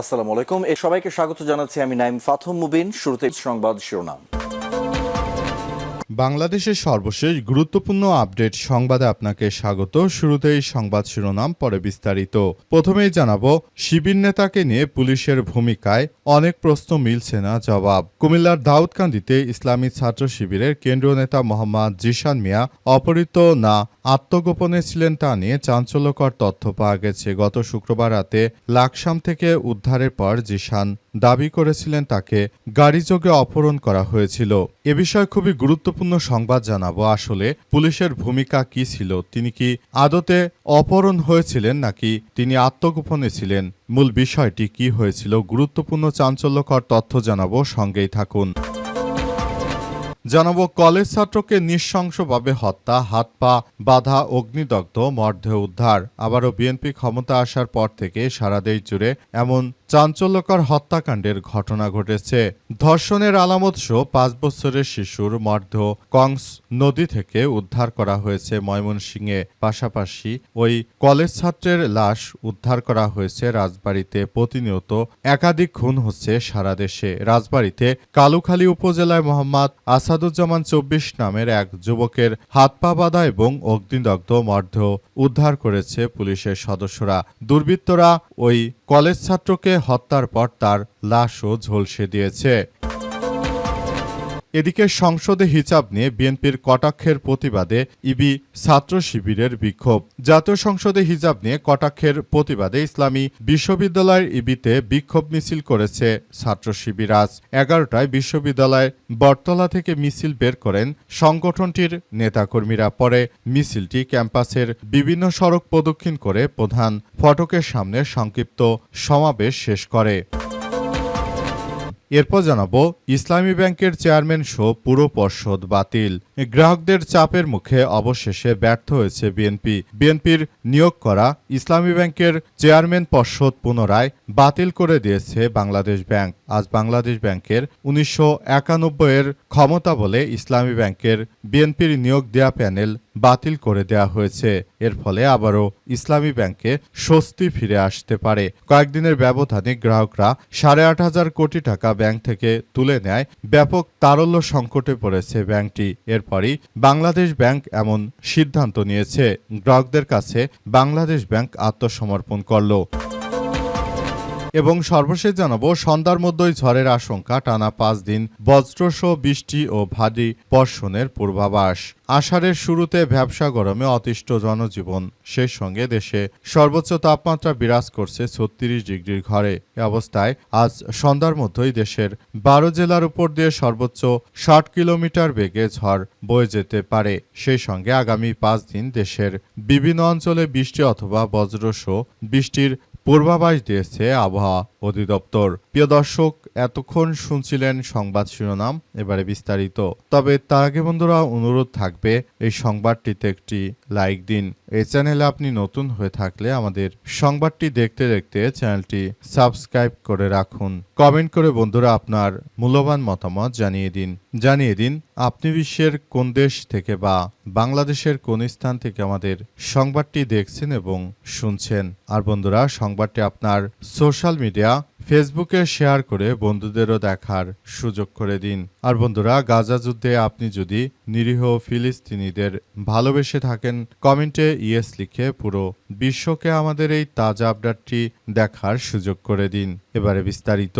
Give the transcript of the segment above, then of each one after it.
আসসালামু আলাইকুম। সবাইকে স্বাগত জানাচ্ছি আমি নাইম ফাথম মুবিন। শুরুতে সংবাদ শিরোনাম। বাংলাদেশের সর্বশেষ গুরুত্বপূর্ণ আপডেট সংবাদে আপনাকে স্বাগত। শুরুতেই সংবাদ শিরোনাম, পরে বিস্তারিত। প্রথমেই জানাবো, শিবির নেতাকে নিয়ে পুলিশের ভূমিকায় অনেক প্রশ্ন মিলছে না জবাব। কুমিল্লার দাউদকান্দিতে ইসলামী ছাত্র শিবিরের কেন্দ্রীয় নেতা মোহাম্মদ জিশান মিয়া অপহৃত না আত্মগোপনে ছিলেন তা নিয়ে চাঞ্চল্যকর তথ্য পাওয়া গেছে। গত শুক্রবার রাতে লাকসাম থেকে উদ্ধারের পর জিশান দাবি করেছিলেন তাকে গাড়িযোগে অপহরণ করা হয়েছিল। এ বিষয়ে খুবই গুরুত্বপূর্ণ সংবাদ জানাবো। আসলে পুলিশের ভূমিকা কি ছিল? তিনি কি আদতে অপহরণ হয়েছিলেন নাকি তিনি আত্মগোপনে ছিলেন? মূল বিষয়টি কি হয়েছিল? গুরুত্বপূর্ণ চাঞ্চল্যকর তথ্য জানাবো, সঙ্গেই থাকুন। জানাবো, কলেজ ছাত্রকে নৃশংসভাবে হত্যা, হাত পা বাঁধা, অগ্নিদগ্ধ, মরদেহ উদ্ধার। আবারও বিএনপি ক্ষমতা আসার পর থেকে সারা দেশ জুড়ে এমন চাঞ্চল্যকর হত্যাকাণ্ডের ঘটনা ঘটেছে। ধর্ষণের আলামত সহ ৫ বছরের শিশুর মরদেহ কংস নদী থেকে উদ্ধার করা হয়েছে ময়মনসিংহে। পাশাপাশি ওই কলেজ ছাত্রের লাশ উদ্ধার করা হয়েছে রাজবাড়ীতে। প্রতিনিয়ত একাধিক খুন হচ্ছে সারা দেশে। রাজবাড়ীতে কালুখালী উপজেলায় মোহাম্মদ আসাদুজ্জামান ২৪ নামের এক যুবকের হাত পা বাঁধা এবং অগ্নিদগ্ধ মরদেহ উদ্ধার করেছে পুলিশের সদস্যরা। দুর্বৃত্তরা ওই কলেজ ছাত্রকে হত্যার পর তার লাশও ঝলসে দিয়েছে। এদিকে সংসদে হিজাব নিয়ে বিএনপির কটাক্ষের প্রতিবাদে ইবি ছাত্র শিবিরের বিক্ষোভ। জাতীয় সংসদে হিজাব নিয়ে কটাক্ষের প্রতিবাদে ইসলামী বিশ্ববিদ্যালয়ের ইবিতে বিক্ষোভ মিছিল করেছে ছাত্র শিবির। আজ ১১টায় বিশ্ববিদ্যালয়ের বটতলা থেকে মিছিল বের করেন সংগঠনটির নেতাকর্মীরা। পরে মিছিলটি ক্যাম্পাসের বিভিন্ন সড়ক প্রদক্ষিণ করে প্রধান ফটকের সামনে সংক্ষিপ্ত সমাবেশ শেষ করে। এরপর জানাবো, ইসলামী ব্যাংকের চেয়ারম্যান সহ পুরো পর্ষদ বাতিল। গ্রাহকদের চাপের মুখে অবশেষে ব্যর্থ হয়েছে বিএনপির নিয়োগ করা ইসলামী ব্যাংকের চেয়ারম্যান পর্ষদ পুনরায় বাতিল করে দিয়েছে বাংলাদেশ ব্যাংক। আজ বাংলাদেশ ব্যাংকের ১৯৯১-এর ক্ষমতা বলে ইসলামী ব্যাংকের বিএনপির নিয়োগ দেয়া প্যানেল বাতিল করে দেয়া হয়েছে। এর ফলে আবারও ইসলামী ব্যাংকে স্বস্তি ফিরে আসতে পারে। কয়েকদিনের ব্যবধানে গ্রাহকরা ৮.৫ কোটি টাকা ব্যাংক থেকে তুলে নেয়। ব্যাপক তারল্য সংকটে পড়েছে ব্যাংকটি। এরপরই বাংলাদেশ ব্যাংক এমন সিদ্ধান্ত নিয়েছে। গ্রাহকদের কাছে বাংলাদেশ ব্যাংক আত্মসমর্পণ করল। এবং সর্বশেষ জানাবো, সন্ধ্যার মধ্যেই ঝড়ের আশঙ্কা, টানা ৫ দিন বজ্রসহ বৃষ্টি ও ভারী বর্ষণের পূর্বাভাস। আষাঢ়ের শুরুতে ভ্যাপসা গরমে অতিষ্ঠ জনজীবন। সেই সঙ্গে দেশে সর্বোচ্চ তাপমাত্রা বিরাজ করছে ৩৬ ডিগ্রির ঘরে। এ অবস্থায় আজ সন্ধ্যার মধ্যেই দেশের ১২ জেলার উপর দিয়ে সর্বোচ্চ ৬০ কিলোমিটার বেগে ঝড় বয়ে যেতে পারে। সেই সঙ্গে আগামী ৫ দিন দেশের বিভিন্ন অঞ্চলে বৃষ্টি অথবা বজ্রসহ বৃষ্টির পূর্বাভাস দিয়েছে আবহাওয়া অধিদপ্তর। প্রিয় দর্শক, এতক্ষণ শুনছিলেন সংবাদ শিরোনাম, এবারে বিস্তারিত। তবে তার আগে বন্ধুরা, অনুরোধ থাকবে এই সংবাদটিতে একটি লাইক দিন। এই চ্যানেলে আপনি নতুন হয়ে থাকলে আমাদের সংবাদটি দেখতে দেখতে চ্যানেলটি সাবস্ক্রাইব করে রাখুন। কমেন্ট করে বন্ধুরা আপনার মূল্যবান মতামত জানিয়ে দিন আপনি বিশ্বের কোন দেশ থেকে বা বাংলাদেশের কোন স্থান থেকে আমাদের সংবাদটি দেখছেন এবং শুনছেন। আর বন্ধুরা, সংবাদটি আপনার সোশ্যাল মিডিয়া ফেসবুকে শেয়ার করে বন্ধুদেরও দেখার সুযোগ করে দিন। আর বন্ধুরা, গাজা যুদ্ধে আপনি যদি নিরীহ ফিলিস্তিনিদের ভালোবেসে থাকেন, কমেন্টে ইয়েস লিখে পুরো বিশ্বকে আমাদের এই তাজা আপডেটটি দেখার সুযোগ করে দিন। এবারে বিস্তারিত।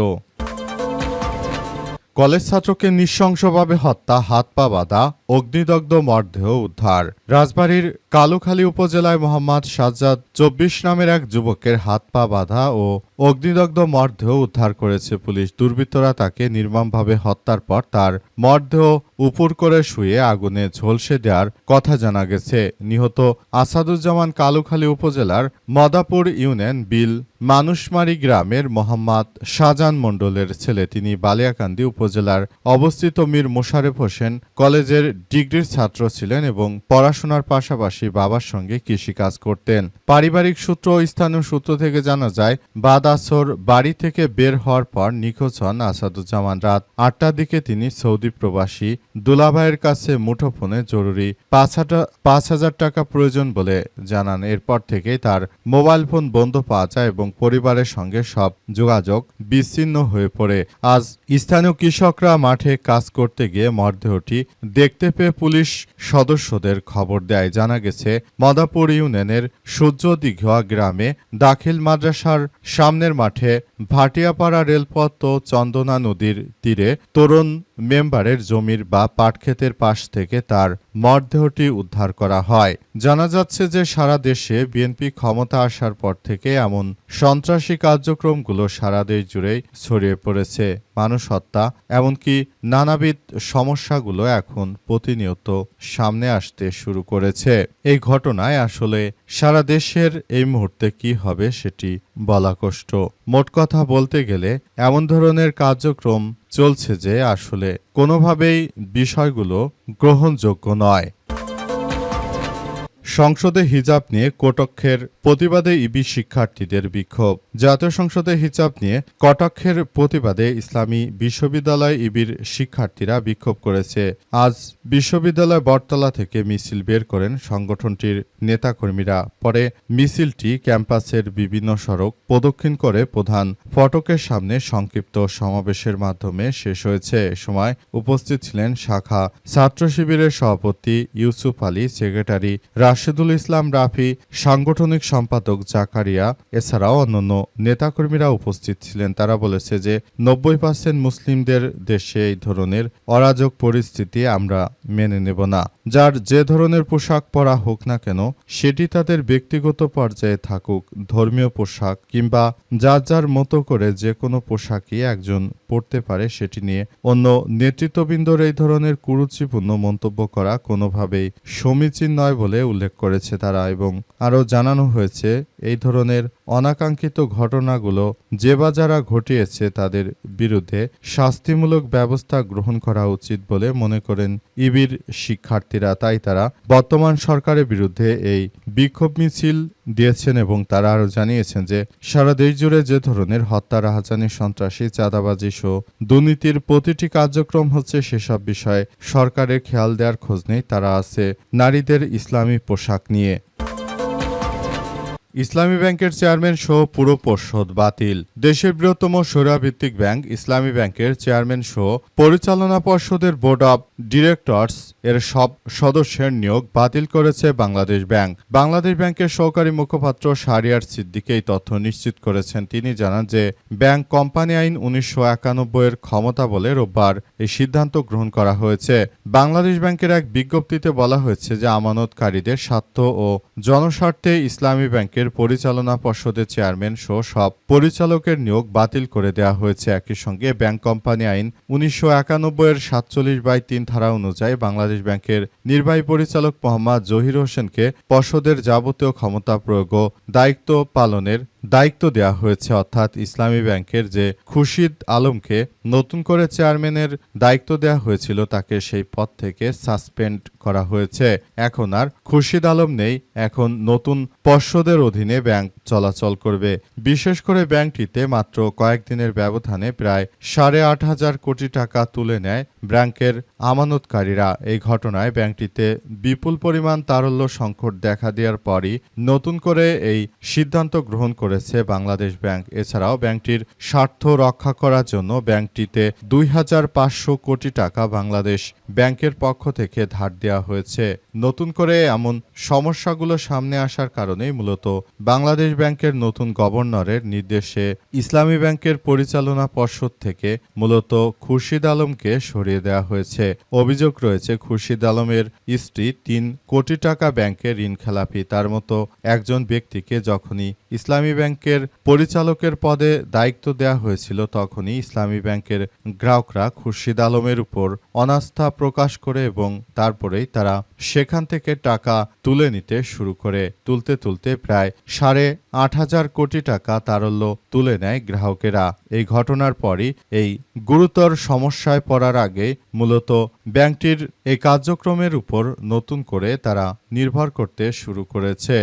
কলেজ ছাত্রকে নৃশংসভাবে হত্যা, হাত পা বাঁধা, অগ্নিদগ্ধ মরদেহ উদ্ধার। রাজবাড়ীর কালুখালী উপজেলায় মোহাম্মদ সাজ্জাদ ২৪ নামের এক যুবকের হাত পা বাঁধা ও অগ্নিদগ্ধ মরদেহ উদ্ধার করেছে পুলিশ। দুর্বৃত্তরা তাকে নির্মমভাবে হত্যার পর তার মরদেহ উপুর করে শুয়ে আগুনে ঝলসে দেওয়ার কথা জানা গেছে। নিহত আসাদুজ্জামান কালুখালী উপজেলার মদাপুর ইউনিয়ন বিল মানুষমারি গ্রামের মোহাম্মদ শাহজাহান মণ্ডলের ছেলে। তিনি বালিয়াকান্দি উপজেলার অবস্থিত মীর মোশারেফ হোসেন কলেজের ডিগ্রির ছাত্র ছিলেন এবং পড়াশোনার পাশাপাশি বাবার সঙ্গে কৃষিকাজ করতেন। পারিবারিক সূত্র ও স্থানীয় সূত্র থেকে জানা যায়, বাদ আসর বাড়ি থেকে বের হওয়ার পর নিখোঁজ হন আসাদুজ্জামান। রাত 8টার দিকে তিনি সৌদি প্রবাসী দুলাভাইয়ের কাছে মুঠোফোনে জরুরি 5,000 টাকা প্রয়োজন বলে জানান। এরপর থেকেই তার মোবাইল ফোন বন্ধ পাওয়া যায় এবং পরিবারের সঙ্গে সব যোগাযোগ বিচ্ছিন্ন হয়ে পড়ে। আজ স্থানীয় কৃষকরা মাঠে কাজ করতে গিয়ে মরদেহটি দেখতে পেয়ে পুলিশ সদস্যদের খবর দেয়। জানা গেছে মদাপুর ইউনিয়নের সূর্যদিঘোয়া গ্রামে দাখিল মাদ্রাসার সামনের মাঠে ভাটিয়াপাড়া রেলপথ ও চন্দনা নদীর তীরে তরুণ মেম্বারের জমির বা পাটক্ষেতের পাশ থেকে তার মরদেহটি উদ্ধার করা হয়। জানা যাচ্ছে যে সারা দেশে বিএনপি ক্ষমতা আসার পর থেকে এমন সন্ত্রাসী কার্যক্রমগুলো সারা দেশ জুড়েই ছড়িয়ে পড়েছে। মানুষ হত্যা এমনকি নানাবিধ সমস্যাগুলো এখন প্রতিনিয়ত সামনে আসতে শুরু করেছে। এই ঘটনায় আসলে সারা দেশের এই মুহূর্তে কি হবে সেটি বলা কষ্ট। মোট কথা বলতে গেলে এমন ধরনের কার্যক্রম চলছে যে আসলে কোনোভাবেই বিষয়গুলো গ্রহণযোগ্য নয়। সংসদে হিজাব নিয়ে কটাক্ষের প্রতিবাদে ইবি শিক্ষার্থীদের বিক্ষোভ। জাতীয় সংসদে হিজাব নিয়ে কটাক্ষের প্রতিবাদে ইসলামী বিশ্ববিদ্যালয় ইবির শিক্ষার্থীরা বিক্ষোভ করেছে। আজ বিশ্ববিদ্যালয় বটতলা থেকে মিছিল বের করেন সংগঠনটির নেতাকর্মীরা। পরে মিছিলটি ক্যাম্পাসের বিভিন্ন সড়ক প্রদক্ষিণ করে প্রধান ফটকের সামনে সংক্ষিপ্ত সমাবেশের মাধ্যমে শেষ হয়েছে। এ সময় উপস্থিত ছিলেন শাখা ছাত্র শিবিরের সভাপতি ইউসুফ আলী, সেক্রেটারি রাশেদুল ইসলাম রাফি, সাংগঠনিক সম্পাদক জাকারিয়া, এছাড়াও অন্যান্য নেতাকর্মীরা উপস্থিত ছিলেন। তারা বলেছে যে 90% মুসলিমদের দেশে এই ধরনের অরাজক পরিস্থিতি আমরা মেনে নেব না। যার যে ধরনের পোশাক পরা হোক না কেন সেটি তাদের ব্যক্তিগত পর্যায়ে থাকুক, ধর্মীয় পোশাক কিংবা যার যার মতো করে যে কোনো পোশাকই একজন পড়তে পারে, সেটি নিয়ে অন্য নেতৃত্ববৃন্দর এই ধরনের কুরুচিপূর্ণ মন্তব্য করা কোনোভাবেই সমীচীন নয় বলে উল্লেখ করেছে তারা। এবং আরও জানানো হয়েছে এই ধরনের অনাকাঙ্ক্ষিত ঘটনাগুলো যে বা যারা ঘটিয়েছে তাদের বিরুদ্ধে শাস্তিমূলক ব্যবস্থা গ্রহণ করা উচিত বলে মনে করেন ইবির শিক্ষার্থীরা। তাই তারা বর্তমান সরকারের বিরুদ্ধে এই বিক্ষোভ মিছিল দিয়েছেন এবং তারা আরও জানিয়েছেন যে সারা দেশ জুড়ে যে ধরনের হত্যা, রাহাজানি, সন্ত্রাসী, চাঁদাবাজি সহ দুর্নীতির প্রতিটি কার্যক্রম হচ্ছে সেসব বিষয়ে সরকারের খেয়াল দেওয়ার খোঁজ নেই। তারা আছে নারীদের ইসলামী পোশাক নিয়ে। ইসলামী ব্যাংকের চেয়ারম্যান সহ পুরো পর্ষদ বাতিল। দেশের বৃহত্তম সৌরভিত্তিক ব্যাংক ইসলামী ব্যাংকের চেয়ারম্যান সহ পরিচালনা পর্ষদের বোর্ড অব ডিরেক্টরস এর সব সদস্যের নিয়োগ বাতিল করেছে বাংলাদেশ ব্যাংক। বাংলাদেশ ব্যাংকের সহকারী মুখপাত্র শাহরিয়ার সিদ্দিক এই তথ্য নিশ্চিত করেছেন। তিনি জানান যে ব্যাংক কোম্পানি আইন 1991 এর ক্ষমতা বলে রোববার এই সিদ্ধান্ত গ্রহণ করা হয়েছে। বাংলাদেশ ব্যাংকের এক বিজ্ঞপ্তিতে বলা হয়েছে যে আমানতকারীদের স্বার্থ ও জনস্বার্থে ইসলামী ব্যাংকের পরিচালনা পর্ষদের চেয়ারম্যান সহ সব পরিচালকের নিয়োগ বাতিল করে দেওয়া হয়েছে। একই সঙ্গে ব্যাংক কোম্পানি আইন 1991 এর 47/3 ধারা অনুযায়ী বাংলাদেশ ব্যাংকের নির্বাহী পরিচালক মোহাম্মদ জহির হোসেনকে পর্ষদের যাবতীয় ক্ষমতা প্রয়োগ ও দায়িত্ব পালনের দায়িত্ব দেওয়া হয়েছে। অর্থাৎ ইসলামী ব্যাংকের যে খুরশিদ আলমকে নতুন করে চেয়ারম্যানের দায়িত্ব দেওয়া হয়েছিল তাকে সেই পদ থেকে সাসপেন্ড করা হয়েছে। এখন আর খুরশিদ আলম নেই, এখন নতুন পর্ষদের অধীনে ব্যাংক চলাচল করবে। বিশেষ করে ব্যাংকটিতে মাত্র কয়েকদিনের ব্যবধানে প্রায় 8,500 কোটি টাকা তুলে নেয় ব্যাংকের আমানতকারীরা। এই ঘটনায় ব্যাংকটিতে বিপুল পরিমাণ তারল্য সংকট দেখা দেওয়ার পরই নতুন করে এই সিদ্ধান্ত গ্রহণ করেছে বাংলাদেশ ব্যাংক। এছাড়াও ব্যাংকটির স্বার্থ রক্ষা করার জন্য ব্যাংকটিতে 2,500 কোটি টাকা বাংলাদেশ ব্যাংকের পক্ষ থেকে ধার দেওয়া হয়েছে। নতুন করে এমন সমস্যাগুলো সামনে আসার কারণেই মূলত বাংলাদেশ ব্যাংকের নতুন গভর্নরের নির্দেশে ইসলামী ব্যাংকের পরিচালনা পর্ষদ থেকে মূলত খুরশিদ আলমকে সরিয়ে দেওয়া হয়েছে। অভিযোগ রয়েছে খুরশিদ আলমের স্ত্রী 3 কোটি টাকা ব্যাংকে ঋণ খেলাপি। তার মতো একজন ব্যক্তিকে যখনই ইসলামী ব্যাংকের পরিচালকের পদে দায়িত্ব দেওয়া হয়েছিল তখনই ইসলামী ব্যাংকের গ্রাহকরা খুরশিদ আলমের উপর অনাস্থা প্রকাশ করে এবং তারপরেই তারা সেখান থেকে টাকা তুলে নিতে শুরু করে। তুলতে তুলতে প্রায় 8,500 কোটি টাকা তারল্য তুলে নেয় গ্রাহকেরা। এই ঘটনার পরই এই গুরুতর সমস্যায় পড়ার আগে মূলত ব্যাংকটির এই কার্যক্রমের উপর নতুন করে তারা নির্ভর করতে শুরু করেছে।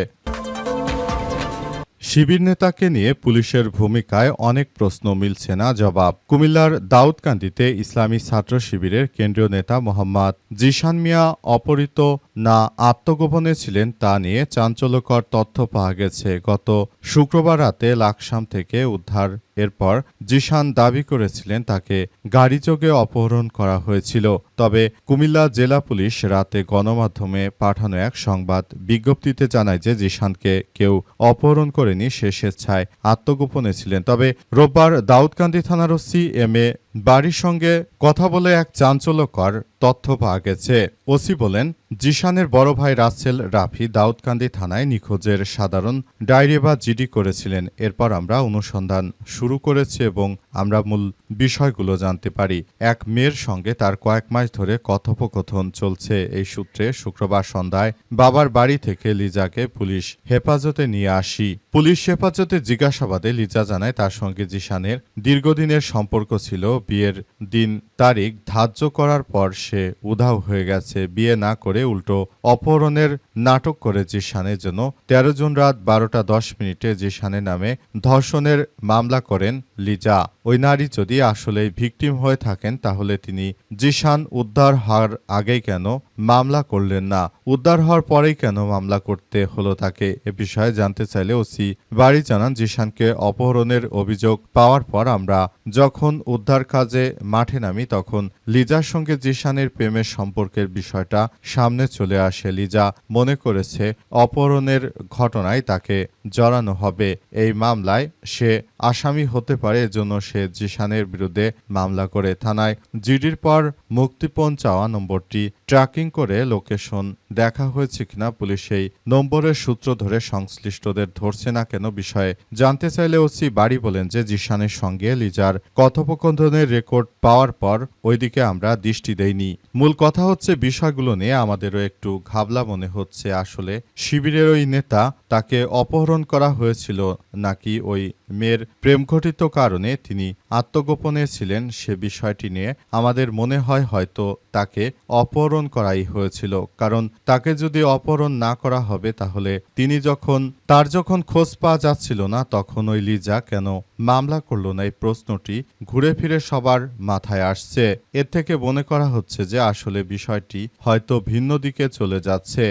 শিবির নেতাকে নিয়ে পুলিশের ভূমিকায় অনেক প্রশ্ন মিলছে না জবাব। কুমিল্লার দাউদকান্দিতে ইসলামী ছাত্র শিবিরের কেন্দ্রীয় নেতা মোহাম্মদ জিশান মিয়া অপহৃত না আত্মগোপনে ছিলেন তা নিয়ে চাঞ্চল্যকর তথ্য পাওয়া গেছে। গত শুক্রবার রাতে লাকসাম থেকে উদ্ধার এরপর জিশান দাবি করেছিলেন তাকে গাড়িযোগে অপহরণ করা হয়েছিল। তবে কুমিল্লা জেলা পুলিশ রাতে গণমাধ্যমে পাঠানো এক সংবাদ বিজ্ঞপ্তিতে জানায় যে জিশানকে কেউ অপহরণ করেনি, সে স্বেচ্ছায় আত্মগোপনে ছিলেন। তবে রোববার দাউদকান্দি থানার ওসি এম এ বাড়ির সঙ্গে কথা বলে এক চাঞ্চল্যকর তথ্য পাওয়া গেছে। ওসি বলেন, জিশানের বড় ভাই রাসেল রাফি দাউদকান্দি থানায় নিখোঁজের সাধারণ ডায়েরি বা জিডি করেছিলেন। এরপর আমরা অনুসন্ধান শুরু করেছি এবং আমরা মূল বিষয়গুলো জানতে পারি। এক মেয়ের সঙ্গে তার কয়েক মাস ধরে কথোপকথন চলছে। এই সূত্রে শুক্রবার সন্ধ্যায় বাবার বাড়ি থেকে লিজাকে পুলিশ হেফাজতে নিয়ে আসি। পুলিশ হেফাজতে জিজ্ঞাসাবাদে লিজা জানায় তার সঙ্গে জিশানের দীর্ঘদিনের সম্পর্ক ছিল। বিয়ের দিন তারিখ ধার্য করার পর সে উধাও হয়ে গেছে। বিয়ে না করে উল্টো অপহরণের নাটক করে জিশানের জন্য ১৩ জুন রাত ১২:১০ জিশানের নামে ধর্ষণের মামলা করেন লিজা। ওই নারী যদি আসলে ভিকটিম হয়ে থাকেন তাহলে তিনি জিশান উদ্ধার হওয়ার আগেই কেন মামলা করলেন না, উদ্ধার হওয়ার পরেই কেন মামলা করতে হলো তাকে? এ বিষয়ে জানতে চাইলে ওসি বাড়ি জানান, জিশানকে অপহরণের অভিযোগ পাওয়ার পর আমরা যখন উদ্ধার কাজে মাঠে নামি তখন লিজার সঙ্গে জিশানের প্রেমের সম্পর্কের বিষয়টা সামনে চলে আসে। লিজা মনে করেছে অপহরণের ঘটনায় তাকে জড়ানো হবে, এই মামলায় সে আসামি হতে পারে, এজন্য সে জিশানের বিরুদ্ধে মামলা করে থানায় জিডির পর মুক্তিপণ চাওয়া নম্বরটি ট্র্যাকিং করে লোকেশন দেখা হয়েছে কিনা পুলিশ এই নম্বরের সূত্র ধরে সংশ্লিষ্টদের ধরছে না কেন বিষয়ে জানতে চাইলে ওসি বাড়ি বলেন যে জিশানের সঙ্গে লিজার কথোপকথনের রেকর্ড পাওয়ার পর ওইদিকে আমরা দৃষ্টি দেইনি। মূল কথা হচ্ছে বিষয়গুলো নিয়ে আমাদেরও একটু ঘাবলা মনে হচ্ছে। আসলে শিবিরের ওই নেতা তাকে অপহরণ করা হয়েছিল নাকি ওই মেয়ের প্রেমঘটিত কারণে তিনি আত্মগোপনে ছিলেন, সে বিষয়টি নিয়ে আমাদের মনে হয় হয়তো তাকে অপহরণ করাই হয়েছিল। কারণ তাকে যদি অপহরণ না করা হবে তাহলে তার যখন খোঁজ পাওয়া যাচ্ছিল না তখন ওই লিজা কেন মামলা করলো না, এই প্রশ্নটি ঘুরে ফিরে সবার মাথায় আসছে। এর থেকে মনে করা হচ্ছে যে আসলে বিষয়টি হয়তো ভিন্ন দিকে চলে যাচ্ছে।